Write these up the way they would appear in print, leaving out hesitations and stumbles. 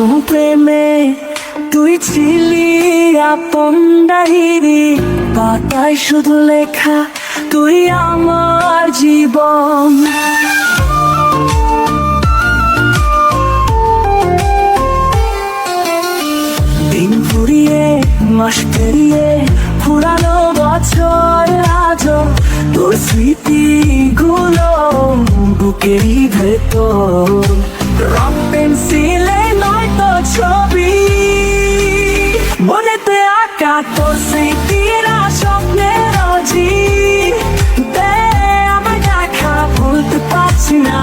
প্রথম প্রেমে তুই ছিলি আপন ডায়েরি, পাতায় শুধু লেখা তুই আমার জীবন। দিন ফুরিয়ে মাস পেরিয়ে পুরানো বছর আজও তোর স্মৃতিগুলো বুকেরই ভেতর। রং পেন্সিলে নয়তো ছবি, মনেতে আঁকা তোর স্মৃতিরা স্বপ্নের অজি। আমার দেখা ভুলতে পারছি না,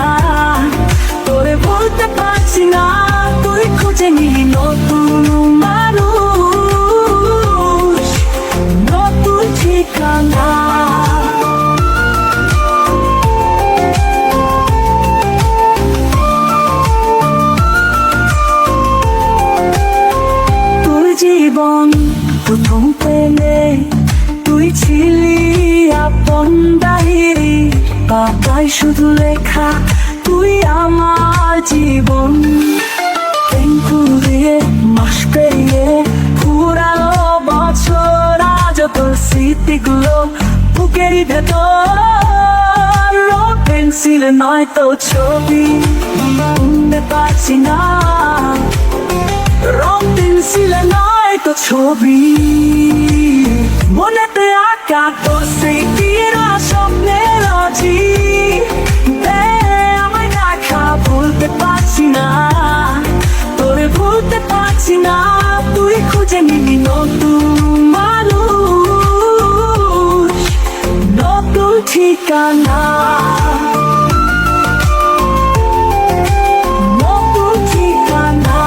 তোরে বলতে পারছি না, তুই খুঁজে নিলি নতুন মানুষ, নতুন ঠিকানা। তোর জীবন প্রথম প্রেমে তুই ছিলি আপন ডায়েরি, পাতায় শুধু লেখা তুই আমার জীবন। দিন ফুরিয়ে মাস পেরিয়ে পুরানো বছর আজও তোর স্মৃতিগুলো বুকেরই ভেতর। রং পেন্সিলে নয়তো ছবি, ভুলতে পারছি না, রং পেন্সিলে নয়তো ছবি, মনেতে আঁকা তোর স্মৃতিরা স্বপ্নের অজি। আমায় দেখা ভুলতে পারছি না, তোরে ভুলতে পারছি না, তুই খুঁজে নিবি নতুন মানুষ, নতুন ঠিকানা। নতুন ঠিকানা।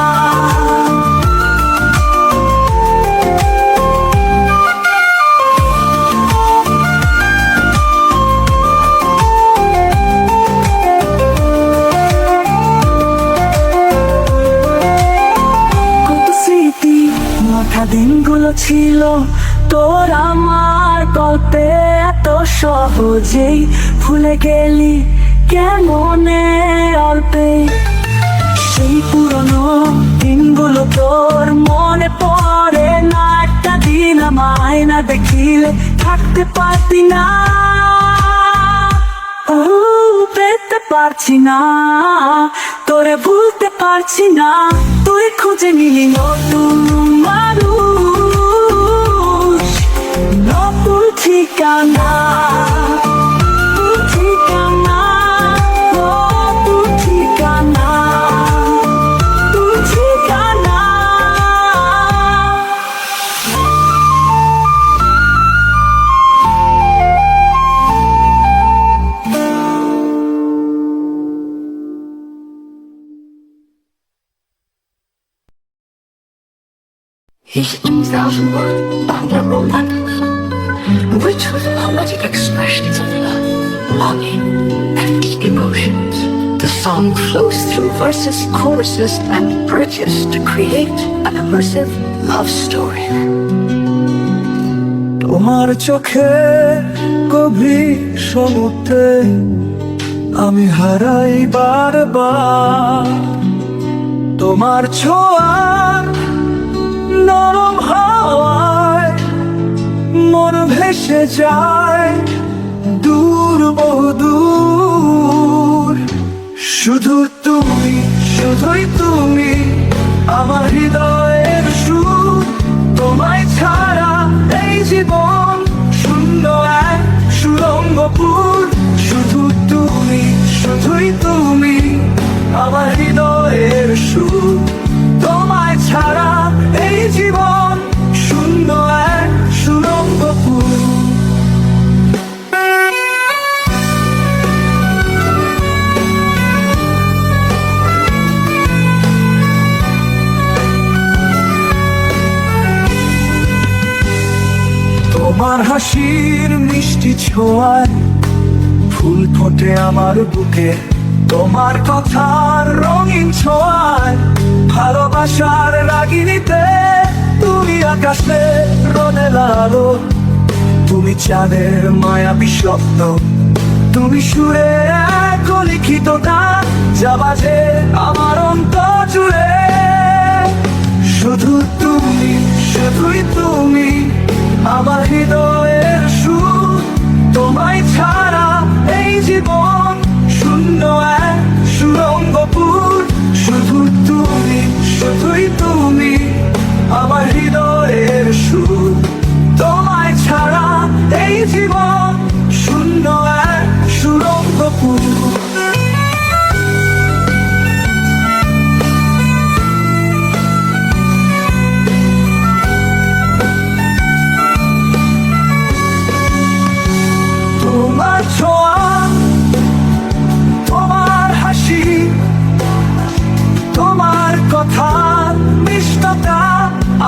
দিনগুলো ছিল তোর আমার গল্পে এত সহজেই ভুলে গেলি কেমনে অল্পে। সেই পুরনো দিনগুলো তোর মনে পড়ে না, একটা দিন আমায় না দেখিলে থাকতে পারতি না। পেতে পারছি না, তোরে ভুলতে পারছি না, তুই খুঁজে নিলি নতুন মানুষ, নতুন ঠিকানা। ঠিকানা, নতুন ঠিকানা, নতুন ঠিকানা। His 2,000 word roman, which was poetic expressions of love, longing, and deep emotions. The song flows through verses, choruses, and bridges to create an immersive love story. তোমার চোখে গভীর সমুদ্রে আমি হারাই বারবার, তোমার ছোঁয়ার নরম হাওয়ায় মন ভেসে যায় দূর বহুদূর। শুধু তুমি, শুধুই তুমি আমার হৃদয়ের সুর, তোমায় ছাড়া এই জীবন শূন্য এক সুরঙ্গপুর। শুধু তুমি, শুধুই তুমি আমার হৃদয়ের সুর, তোমায় ছাড়া এই জীবন শূন্য এক সুরঙ্গপুর। তোমার হাসির মিষ্টি ছোঁয়ায় ফুল ফোটে আমার বুকে, তোমার কথার রঙিন ছোঁয়ায় ভালোবাসার রাগিনীতে। তুমি আকাশে রোদের আলো, তুমি চাঁদের মায়াবী স্বপ্ন, তুমি সুরে এক লিখিত গান যা বাজে আমার অন্তর জুড়ে। শুধু তুমি, শুধুই তুমি আমার হৃদয়ের সুর। তোমায় ছাড়া এই জীবন শূন্য এক সুরঙ্গপুর। শুধু তুমি, শুধুই তুমি আমার হৃদয়ের সুর। তোমায় ছাড়া এই জীবন শূন্য এক সুরঙ্গপুর। তোমার ছোঁয়া, তোমার হাসি, তোমার কথার মিষ্টতা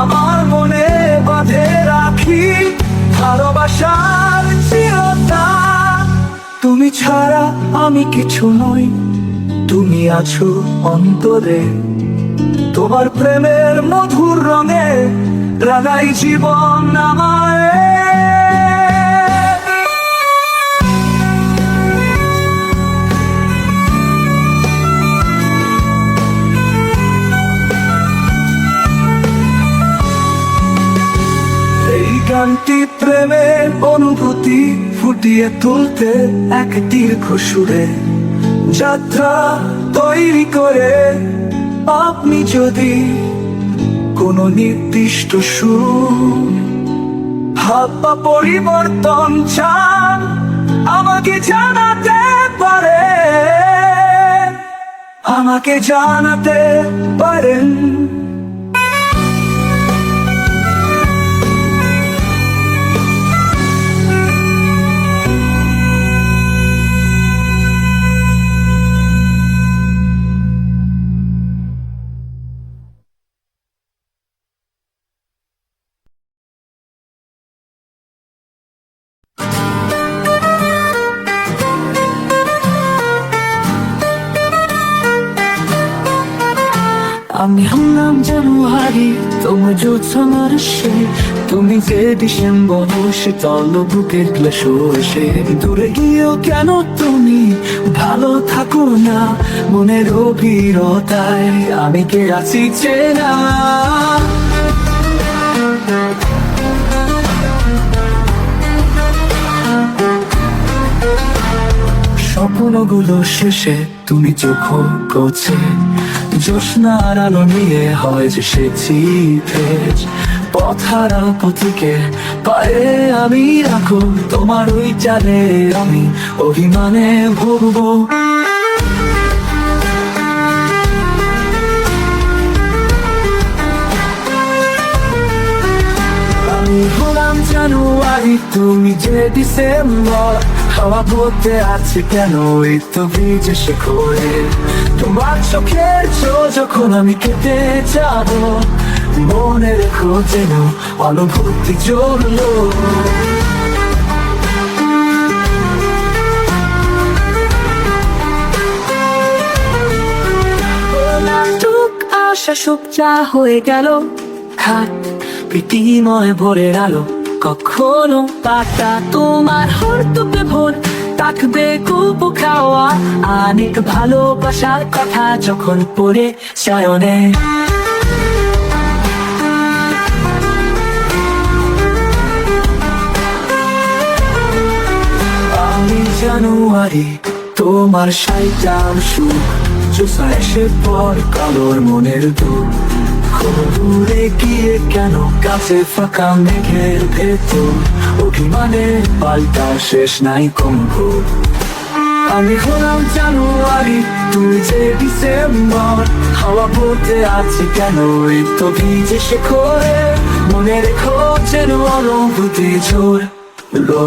আমার মনে বাঁধে রাখি ভালোবাসার চিরতা। তুমি ছাড়া আমি কিছু নই, তুমি আছো অন্তরে। তোমার প্রেমের মধুর রঙে রাগাই জীবন আমায়। গানটি প্রেমের অনুভূতি ফুটিয়ে তুলতে এক দীর্ঘ সুরে যাত্রা তৈরি করে। আপনি যদি কোনো নির্দিষ্ট সুর ভাব বা পরিবর্তন চান আমাকে জানাতে পারে, আমাকে জানাতে পারেন। আমি হলাম জানুয়ারি, তোমার জোছনার সে। তুমি যে ডিসেম্বর, শীতল বুকের ক্লেশ এসে। দূরে গিয়েও কেন তুমি ভালো থাকো না, মনের অভিরতায় আমি কে আছি চেনা। স্বপ্নগুলো শেষে তুমি চোখ করছে, জ্যোৎস্নার আলো নিয়ে হয় যে সেছি ভেজ। পথারা পথিকে পায়ে আমি রাখো, তোমার ওই চালে আমি অভিমানে ভুগবো। আমি হলাম জানুয়ারি, তুমি যে ডিসেম্বর। হাওয়া বলতে আছে কেন এই তো ভিজে শেখরে। তোমার চোখের যখন আমি কেটে যাব, মনে রেখো যেন অনুভূতি জ্বললো। আশা সব যা হয়ে গেল, হাত প্রীতিময় ভোরের আলো। কখনো পাতা তোমার হরতপে ভোর থাকবে কুপ খাওয়া, অনেক ভালোবাসার কথা যখন পড়ে শয়নে। আমি জানুয়ারি, তোমার সাইটার সুখ। জোসা এসে পর কালোর মনের দুঃখ। দূরে গিয়ে কেন কাছে ফাঁকা মেঘের ভেতর, অভিমানে পাল্টা শেষ নাই কম্ভু। আমি হলাম জানুয়ারি, তুই যে ডিসেম্বর। হাওয়া বলতে আছে কেন এই তো ভিজে শেখরে। মনে রেখো যেন অনুভূতি ঝোর লো।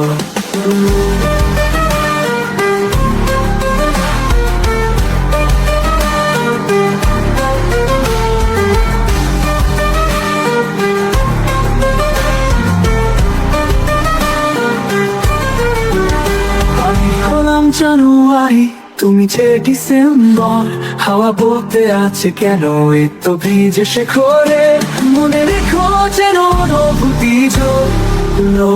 জানুয়ারি, তুমি যে ডিসেম্বর। হাওয়া বলতে আছে কেন এই তো ভিজে শেখরে। মনে রেখো যেন অনুভূতি ঝোলো।